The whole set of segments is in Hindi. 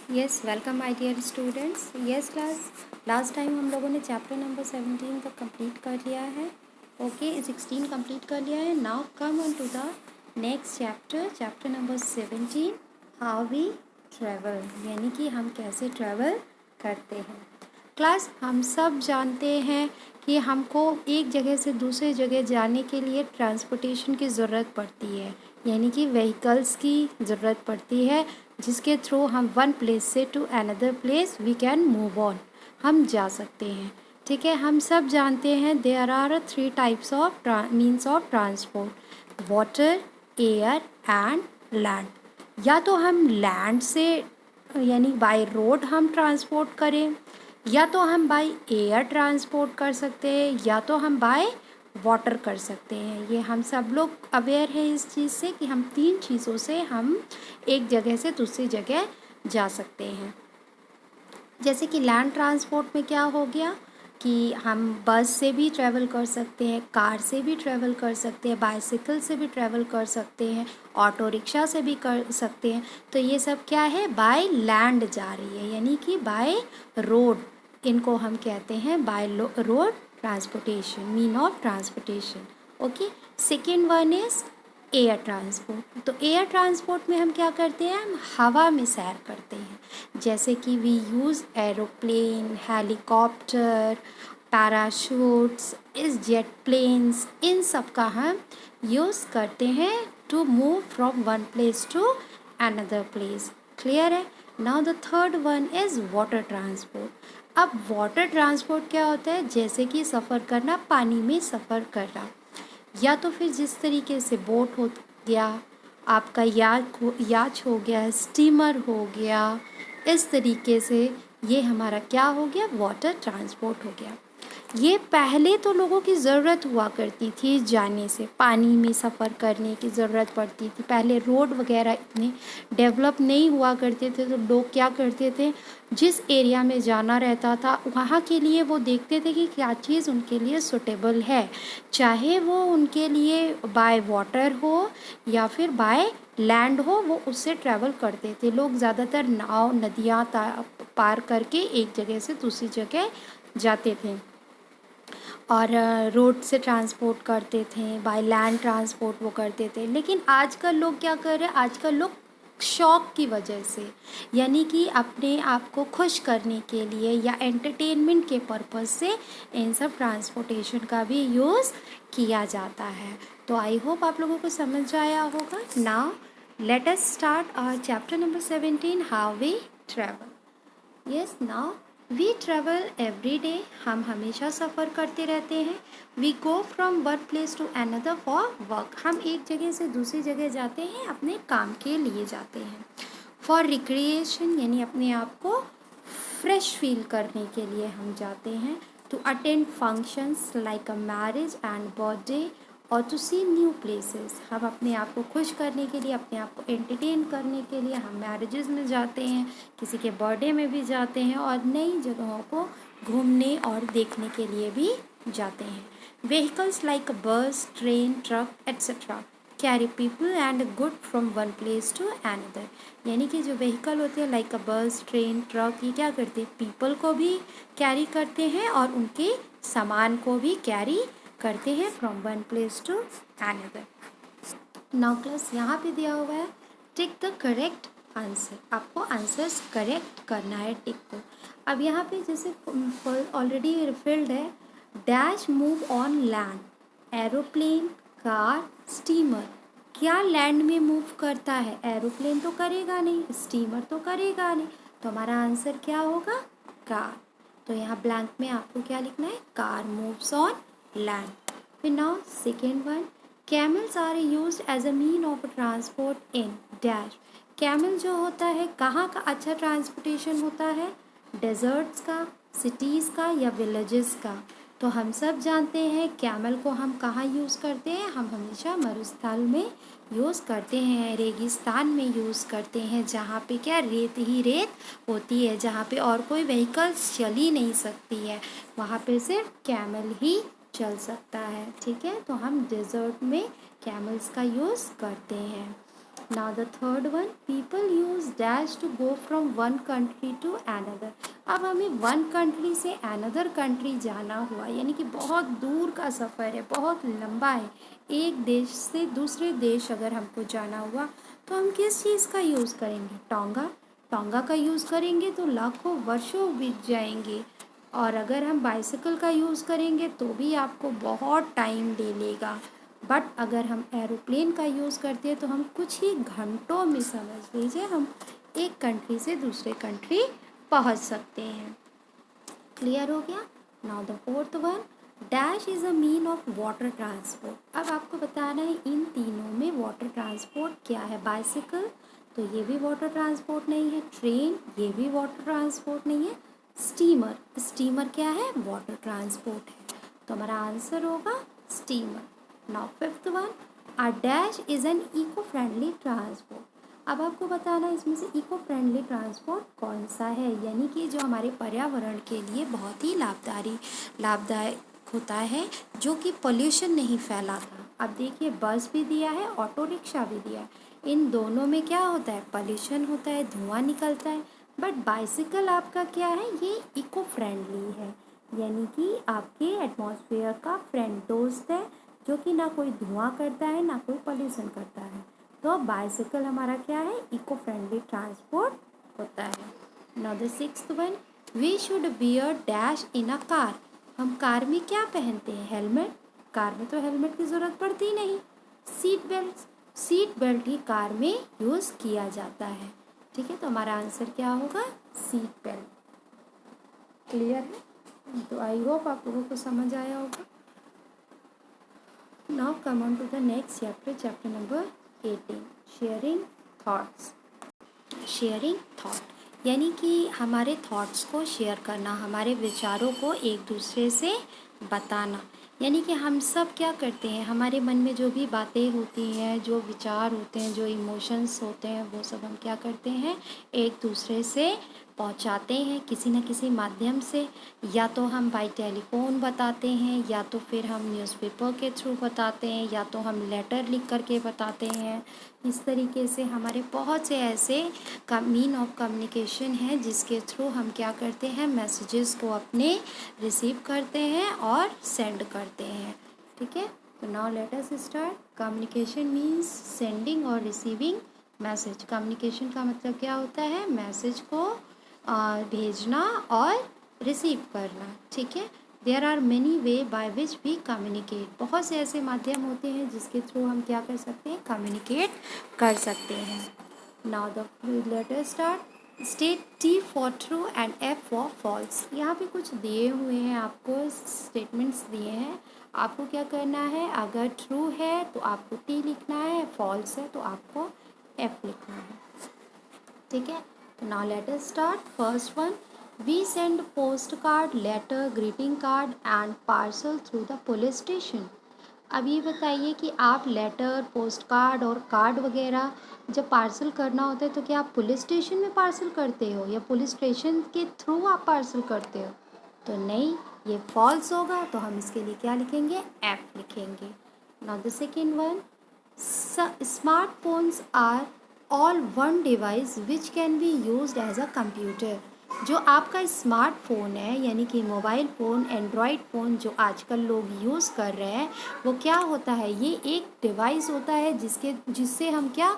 Yes welcome my dear students. Yes class, last time हम लोगों ने चैप्टर नंबर 17 का कंप्लीट कर लिया है। ओके 16 कंप्लीट कर लिया है। Now come on to the next chapter, chapter number 17, how we travel, यानी कि हम कैसे ट्रैवल करते हैं। क्लास, हम सब जानते हैं कि हमको एक जगह से दूसरे जगह जाने के लिए ट्रांसपोर्टेशन की ज़रूरत पड़ती है, यानी कि व्हीकल्स की ज़रूरत पड़ती है, जिसके थ्रू हम वन प्लेस से to another place we can move on, हम जा सकते हैं। ठीक है, हम सब जानते हैं there are 3 types of means of transport, water, air and land. या तो हम लैंड से यानी बाय रोड हम ट्रांसपोर्ट करें, या तो हम बाय एयर ट्रांसपोर्ट कर सकते हैं, या तो हम बाय वाटर कर सकते हैं। ये हम सब लोग अवेयर है इस चीज़ से कि हम 3 चीज़ों से हम एक जगह से दूसरी जगह जा सकते हैं। जैसे कि लैंड ट्रांसपोर्ट में क्या हो गया कि हम बस से भी ट्रैवल कर सकते हैं, कार से भी ट्रैवल कर सकते हैं, बाइसिकल से भी ट्रैवल कर सकते हैं, ऑटो रिक्शा से भी कर सकते हैं। तो ये सब क्या है, बाय लैंड जा रही है, यानी कि बाय रोड। इनको हम कहते हैं by road transportation, mean of transportation. Okay, second one is air transport. तो एयर ट्रांसपोर्ट में हम क्या करते हैं, हम हवा में सैर करते हैं। जैसे कि we use aeroplane, helicopter, parachutes, इस जेट प्लेन्स, इन सब का हम यूज़ करते हैं to move from one place to another place. Clear है। Now the third one is water transport. अब वाटर ट्रांसपोर्ट क्या होता है, जैसे कि सफ़र करना, पानी में सफ़र करना, या तो फिर जिस तरीके से बोट हो गया, आपका याच हो गया, स्टीमर हो गया, इस तरीके से ये हमारा क्या हो गया, वाटर ट्रांसपोर्ट हो गया। ये पहले तो लोगों की ज़रूरत हुआ करती थी, जाने से पानी में सफ़र करने की ज़रूरत पड़ती थी। पहले रोड वगैरह इतने डेवलप नहीं हुआ करते थे, तो लोग क्या करते थे, जिस एरिया में जाना रहता था वहाँ के लिए वो देखते थे कि क्या चीज़ उनके लिए सुटेबल है, चाहे वो उनके लिए बाय वाटर हो या फिर बाय लैंड हो, वो उससे ट्रैवल करते थे। लोग ज़्यादातर नाव, नदियाँ पार करके एक जगह से दूसरी जगह जाते थे, और रोड से ट्रांसपोर्ट करते थे, बाय लैंड ट्रांसपोर्ट वो करते थे। लेकिन आजकल लोग क्या कर रहे हैं, आजकल लोग शौक की वजह से, यानी कि अपने आप को खुश करने के लिए या एंटरटेनमेंट के पर्पज़ से इन सब ट्रांसपोर्टेशन का भी यूज़ किया जाता है। तो आई होप आप लोगों को समझ आया होगा। Now let us start our chapter number 17, how we travel. Yes, now we travel every day, हम हमेशा सफ़र करते रहते हैं। We go from one place to another for work, हम एक जगह से दूसरी जगह जाते हैं, अपने काम के लिए जाते हैं। फॉर रिक्रिएशन, यानी अपने आप को फ्रेश फील करने के लिए हम जाते हैं। To attend functions like a marriage and birthday, और टू सी न्यू प्लेसेस, हम अपने आप को खुश करने के लिए, अपने आप को एंटरटेन करने के लिए हम मैरिजेस में जाते हैं, किसी के बर्थडे में भी जाते हैं, और नई जगहों को घूमने और देखने के लिए भी जाते हैं। Vehicles like bus, train, truck etcetera carry people and good from one place to another, यानी कि जो व्हीकल होते हैं लाइक अ बस, ट्रेन, ट्रक, ये क्या करते हैं, पीपल को भी कैरी करते हैं और उनके सामान को भी कैरी करते हैं from one place to another. Now class, यहाँ पे दिया हुआ है टिक द करेक्ट आंसर, आपको आंसर्स करेक्ट करना है, टिक को। अब यहाँ पे जैसे ऑलरेडी फिल्ड है, dash move on land, aeroplane, car, steamer. क्या लैंड में मूव करता है, एरोप्लेन तो करेगा नहीं, स्टीमर तो करेगा नहीं, तो हमारा आंसर क्या होगा, कार। तो यहाँ ब्लैंक में आपको क्या लिखना है, कार मूव्स ऑन लैंड। फिर now second one, camels are used as a mean of transport in dash. Camel जो होता है, कहाँ का अच्छा ट्रांसपोर्टेशन होता है, डेजर्ट्स का, सिटीज़ का, या विलेजेस का। तो हम सब जानते हैं कैमल को हम कहाँ यूज़ करते हैं, हम हमेशा मरुस्थल में यूज़ करते हैं, रेगिस्तान में यूज़ करते हैं, जहाँ पे क्या रेत ही रेत होती है, जहाँ पे और कोई व्हीकल्स चल ही नहीं सकती है, वहाँ पे सिर्फ कैमल ही चल सकता है। ठीक है, तो हम डेजर्ट में कैमल्स का यूज़ करते हैं। Now the third one, people use dash to go from one country to another. अब हमें वन कंट्री से अनदर कंट्री जाना हुआ, यानी कि बहुत दूर का सफ़र है, बहुत लंबा है, एक देश से दूसरे देश अगर हमको जाना हुआ तो हम किस चीज़ का यूज़ करेंगे? टोंगा। टोंगा का यूज़ करेंगे तो लाखों वर्षों बीत जाएंगे, और अगर हम बाइसिकल का यूज़ करेंगे तो भी आपको बहुत टाइम ले लेगा। बट अगर हम एरोप्लेन का यूज़ करते हैं तो हम कुछ ही घंटों में, समझ लीजिए, हम एक कंट्री से दूसरे कंट्री पहुंच सकते हैं। क्लियर हो गया? Now the fourth one, dash is a mean of water transport. अब आपको बताना है इन तीनों में वाटर ट्रांसपोर्ट क्या है। बाइसिकल तो ये भी वाटर ट्रांसपोर्ट नहीं है, ट्रेन ये भी वाटर ट्रांसपोर्ट नहीं है, स्टीमर, स्टीमर क्या है? वाटर ट्रांसपोर्ट है। तो हमारा आंसर होगा steamer. Now fifth one, a dash is an eco friendly transport. अब आपको बताना इसमें से इको फ्रेंडली ट्रांसपोर्ट कौन सा है, यानी कि जो हमारे पर्यावरण के लिए बहुत ही लाभदायक होता है, जो कि पोल्यूशन नहीं फैलाता। अब देखिए, बस भी दिया है, ऑटो रिक्शा भी दिया है, इन दोनों में क्या होता है? पोल्यूशन होता है, धुआं निकलता है। बट बाइसिकल आपका क्या है? ये इको फ्रेंडली है, यानी कि आपके एटमॉस्फेयर का फ्रेंड दोस्त है, जो कि ना कोई धुआं करता है ना कोई पोल्यूशन करता है। तो बाइसिकल हमारा क्या है? इको फ्रेंडली ट्रांसपोर्ट होता है। Now the sixth one, we should wear dash in a car. हम कार में क्या पहनते हैं? हेलमेट। कार में तो हेलमेट की ज़रूरत पड़ती नहीं। सीट बेल्ट, सीट बेल्ट ही कार में यूज़ किया जाता है। ठीक है, तो हमारा आंसर क्या होगा? Seat belt. क्लियर है? तो आई होप आप लोगों को समझ आया होगा। Now come on to the next chapter, chapter number 18, sharing thoughts. Sharing thought यानी कि हमारे थॉट्स को शेयर करना, हमारे विचारों को एक दूसरे से बताना। यानी कि हम सब क्या करते हैं, हमारे मन में जो भी बातें होती हैं, जो विचार होते हैं, जो इमोशंस होते हैं, वो सब हम क्या करते हैं? एक दूसरे से पहुंचाते हैं किसी न किसी माध्यम से। या तो हम बाई टेलीफोन बताते हैं, या तो फिर हम न्यूज़पेपर के थ्रू बताते हैं, या तो हम लेटर लिख करके बताते हैं। इस तरीके से हमारे बहुत से ऐसे मीन ऑफ कम्युनिकेशन है जिसके थ्रू हम क्या करते हैं? मैसेजेस को अपने रिसीव करते हैं और सेंड करते हैं। ठीक है, तो now let us start. Communication means sending और रिसीविंग मैसेज। कम्युनिकेशन का मतलब क्या होता है? मैसेज को भेजना और रिसीव करना। ठीक है, there are many way by which we communicate. बहुत से ऐसे माध्यम होते हैं जिसके थ्रू हम क्या कर सकते हैं? कम्युनिकेट कर सकते हैं। Now the letter start. State T for true and F for false. यहाँ पे कुछ दिए हुए हैं, आपको स्टेटमेंट्स दिए हैं। आपको क्या करना है? अगर ट्रू है तो आपको T लिखना है, फॉल्स है तो आपको F लिखना है। ठीक है, तो now let us start. First one, we send post card, letter, greeting card and parcel through the police station. अब ये बताइए कि आप लेटर, पोस्ट कार्ड और कार्ड वगैरह जब पार्सल करना होता है तो क्या आप पुलिस स्टेशन में पार्सल करते हो, या पुलिस स्टेशन के थ्रू आप पार्सल करते हो? तो नहीं, ये फॉल्स होगा, तो हम इसके लिए क्या लिखेंगे? एफ लिखेंगे। Now the second one, smartphones are all one device which can be used as a computer. जो आपका स्मार्टफोन है, यानी कि मोबाइल फ़ोन, एंड्रॉयड फ़ोन जो आजकल लोग यूज़ कर रहे हैं, वो क्या होता है? ये एक डिवाइस होता है जिससे हम क्या,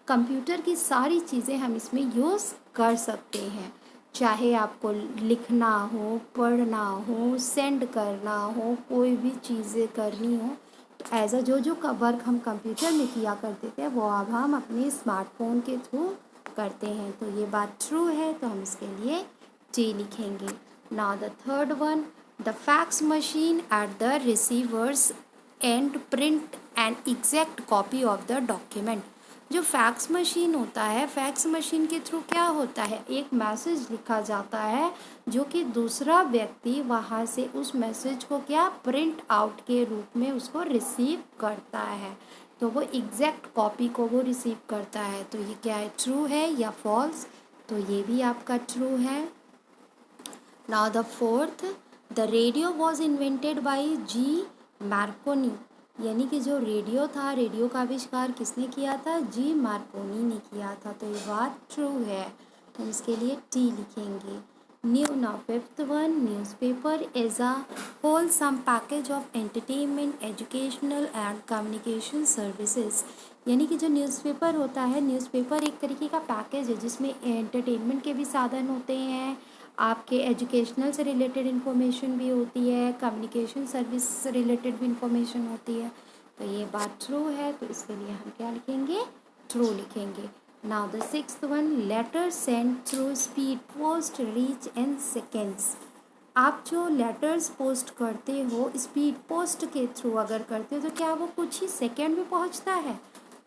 कंप्यूटर की सारी चीज़ें हम इसमें यूज़ कर सकते हैं। चाहे आपको लिखना हो, पढ़ना हो, सेंड करना हो, कोई भी चीज़ें करनी हो, तो एज अ जो वर्क हम कंप्यूटर में किया करते थे वो अब हम अपने स्मार्टफोन के थ्रू करते हैं। तो ये बात ट्रू है, तो हम इसके लिए टी लिखेंगे। Now the third one, the fax machine at the receivers and print an exact copy of the document. जो फैक्स मशीन होता है, फैक्स मशीन के थ्रू क्या होता है? एक मैसेज लिखा जाता है जो कि दूसरा व्यक्ति वहाँ से उस मैसेज को क्या, प्रिंट आउट के रूप में उसको रिसीव करता है। तो वो एग्जैक्ट कॉपी को वो रिसीव करता है। तो ये क्या है? ट्रू है या फॉल्स? तो ये भी आपका ट्रू है। Now the fourth, the radio was invented by ji Markovnikov. यानी कि जो रेडियो था, रेडियो का आविष्कार किसने किया था? जी मार्कोनी ने किया था। तो ये बात ट्रू है, तो हम इसके लिए टी लिखेंगे। New now fifth one, newspaper is a wholesome package of entertainment, educational and communication services. यानी कि जो न्यूज़पेपर होता है, न्यूज़पेपर एक तरीके का पैकेज है जिसमें एंटरटेनमेंट के भी साधन होते हैं, आपके एजुकेशनल से रिलेटेड इन्फॉर्मेशन भी होती है, कम्युनिकेशन सर्विस से रिलेटेड भी इन्फॉर्मेशन होती है। तो ये बात ट्रू है, तो इसके लिए हम क्या लिखेंगे? ट्रू लिखेंगे। Now the sixth one, letter send through speed post reach in seconds. आप जो लेटर्स पोस्ट करते हो स्पीड पोस्ट के थ्रू अगर करते हो तो क्या वो कुछ ही सेकेंड में पहुंचता है?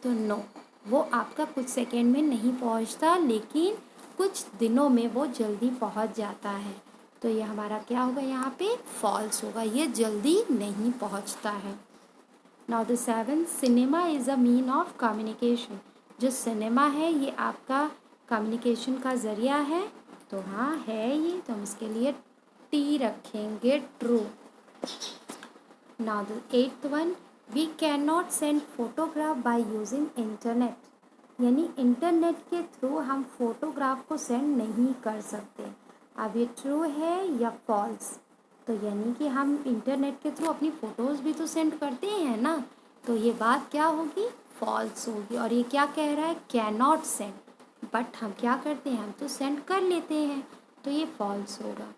तो नो, वो आपका कुछ सेकेंड में नहीं पहुंचता, लेकिन कुछ दिनों में वो जल्दी पहुंच जाता है। तो ये हमारा क्या होगा? यहाँ पे फॉल्स होगा, ये जल्दी नहीं पहुंचता है। Now the seven, cinema is a mean of communication. जो सिनेमा है ये आपका कम्युनिकेशन का ज़रिया है। तो हाँ है ये, तो हम इसके लिए टी रखेंगे, true. Now the eighth one, we can not send photograph by using internet. यानी इंटरनेट के थ्रू हम फोटोग्राफ को सेंड नहीं कर सकते। अब ये ट्रू है या फॉल्स? तो यानी कि हम इंटरनेट के थ्रू अपनी फ़ोटोज़ भी तो सेंड करते हैं ना, तो ये बात क्या होगी? फॉल्स होगी। और ये क्या कह रहा है? कैन नॉट सेंड, बट हम क्या करते हैं? हम तो सेंड कर लेते हैं, तो ये फॉल्स होगा।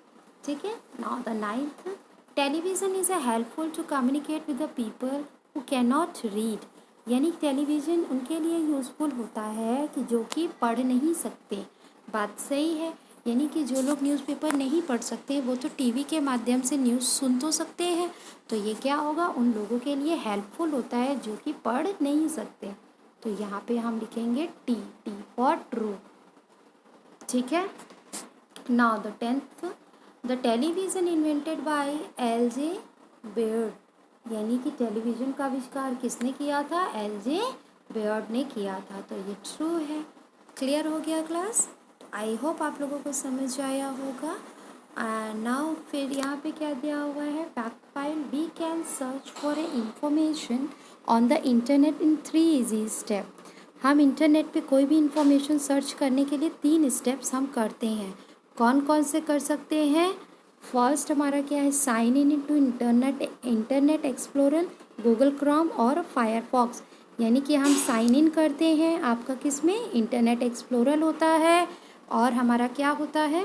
ठीक है। Now the ninth, television is a helpful to communicate with the people who can not read. यानी टेलीविज़न उनके लिए यूज़फुल होता है कि जो कि पढ़ नहीं सकते। बात सही है, यानी कि जो लोग न्यूज़पेपर नहीं पढ़ सकते वो तो टीवी के माध्यम से न्यूज़ सुन तो सकते हैं। तो ये क्या होगा? उन लोगों के लिए हेल्पफुल होता है जो कि पढ़ नहीं सकते। तो यहाँ पे हम लिखेंगे टी, टी फॉर ट्रू। ठीक है। Now the tenth, the television invented by L J. Baird. यानी कि टेलीविज़न का आविष्कार किसने किया था? एल.जे. बेयर्ड ने किया था। तो ये ट्रू है। क्लियर हो गया क्लास? आई होप आप लोगों को समझ आया होगा। एंड नाउ फिर यहाँ पे क्या दिया हुआ है? Fact file, we can search for a information on the internet in 3 easy step. हम इंटरनेट पे कोई भी इंफॉर्मेशन सर्च करने के लिए 3 स्टेप्स हम करते हैं। कौन कौन से कर सकते हैं? फर्स्ट हमारा क्या है? Sign in into Internet Explorer, Google Chrome और फायरफॉक्स। यानी कि हम साइन इन करते हैं आपका किस में? इंटरनेट एक्सप्लोरर होता है, और हमारा क्या होता है?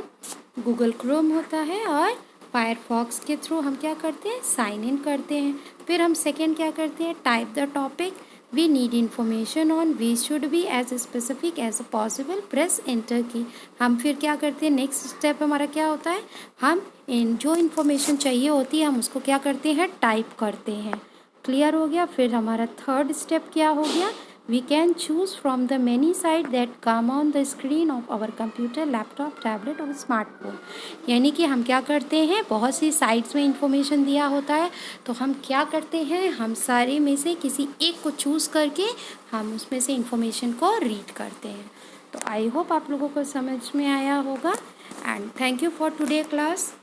गूगल क्रोम होता है, और फायरफॉक्स के थ्रू हम क्या करते हैं? साइन इन करते हैं। फिर हम सेकेंड क्या करते हैं? Type the topic we need information on, we should be as specific as possible, press enter key. हम फिर क्या करते हैं? नेक्स्ट स्टेप हमारा क्या होता है? हम जो इन्फॉर्मेशन चाहिए होती है हम उसको क्या करते हैं? टाइप करते हैं। क्लियर हो गया? फिर हमारा थर्ड स्टेप क्या हो गया? We can choose from the many site that come on the screen of our computer, laptop, tablet और स्मार्टफोन। यानी कि हम क्या करते हैं? बहुत सी साइट्स में इंफॉर्मेशन दिया होता है, तो हम क्या करते हैं? हम सारे में से किसी एक को चूज़ करके हम उसमें से इंफॉर्मेशन को रीड करते हैं। तो आई होप आप लोगों को समझ में आया होगा। And thank you for today class.